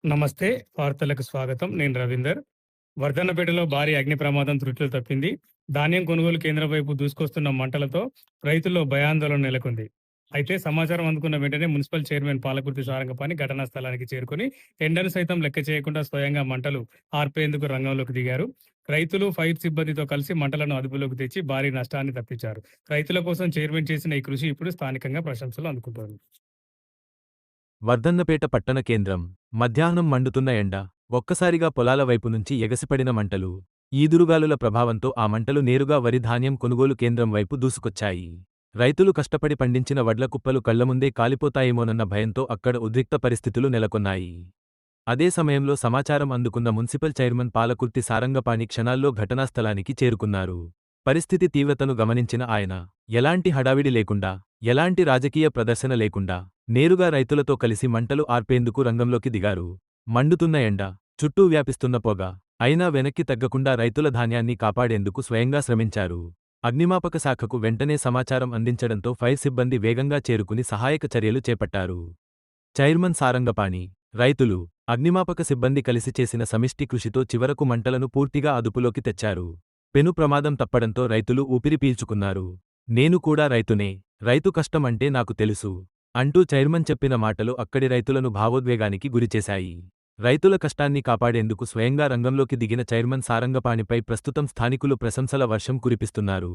నమస్తే. వార్తలకు స్వాగతం. నేను రవీందర్. వర్ధన్నపేటలో భారీ అగ్ని ప్రమాదం త్రుటిలో తప్పింది. ధాన్యం కొనుగోలు కేంద్రం వైపు దూసుకొస్తున్న మంటలతో రైతుల్లో భయాందోళన నెలకొంది. అయితే సమాచారం అందుకున్న వెంటనే మున్సిపల్ చైర్మన్ పాలకుర్తి సారంగపాణి ఘటనా స్థలానికి చేరుకొని ఎండను సైతం లెక్క చేయకుండా స్వయంగా మంటలు ఆర్పేందుకు రంగంలోకి దిగారు. రైతులు, ఫైర్ సిబ్బందితో కలిసి మంటలను అదుపులోకి తెచ్చి భారీ నష్టాన్ని తప్పించారు. రైతుల కోసం చైర్మన్ చేసిన ఈ కృషి ఇప్పుడు స్థానికంగా ప్రశంసలు అందుకుంటోంది. వర్ధన్నపేట పట్టణ కేంద్రం. మధ్యాహ్నం మండుతున్న ఎండ. ఒక్కసారిగా పొలాల వైపు నుంచి ఎగసిపడిన మంటలు. ఈదురుగాలుల ప్రభావంతో ఆ మంటలు నేరుగా వరి ధాన్యం కొనుగోలు కేంద్రం వైపు దూసుకొచ్చాయి. రైతులు కష్టపడి పండించిన వడ్ల కుప్పలు కళ్లముందే కాలిపోతాయేమోనన్న భయంతో అక్కడ ఉద్రిక్త పరిస్థితులు నెలకొన్నాయి. అదే సమయంలో సమాచారం అందుకున్న మున్సిపల్ చైర్మన్ పాలకుర్తి సారంగపాణి క్షణాల్లో ఘటనాస్థలానికి చేరుకున్నారు. పరిస్థితి తీవ్రతను గమనించిన ఆయన ఎలాంటి హడావిడి లేకుండా, ఎలాంటి రాజకీయ ప్రదర్శన లేకుండా నేరుగా రైతులతో కలిసి మంటలు ఆర్పేందుకు రంగంలోకి దిగారు. మండుతున్న ఎండ, చుట్టూ వ్యాపిస్తున్న పొగ, అయినా వెనక్కి తగ్గకుండా రైతుల ధాన్యాన్ని కాపాడేందుకు స్వయంగా శ్రమించారు. అగ్నిమాపక శాఖకు వెంటనే సమాచారం అందించడంతో ఫైర్ సిబ్బంది వేగంగా చేరుకుని సహాయక చర్యలు చేపట్టారు. చైర్మన్ సారంగపాణి, రైతులు, అగ్నిమాపక సిబ్బంది కలిసి చేసిన సమిష్టి కృషితో చివరకు మంటలను పూర్తిగా అదుపులోకి తెచ్చారు. పెను ప్రమాదం తప్పడంతో రైతులు ఊపిరి పీల్చుకున్నారు. నేను కూడా రైతునే, రైతు కష్టం అంటే నాకు తెలుసు అంటూ చైర్మన్ చెప్పిన మాటలు అక్కడి రైతులను భావోద్వేగానికి గురిచేశాయి. రైతుల కష్టాన్ని కాపాడేందుకు స్వయంగా రంగంలోకి దిగిన చైర్మన్ సారంగపాణిపై ప్రస్తుతం స్థానికులు ప్రశంసల వర్షం కురిపిస్తున్నారు.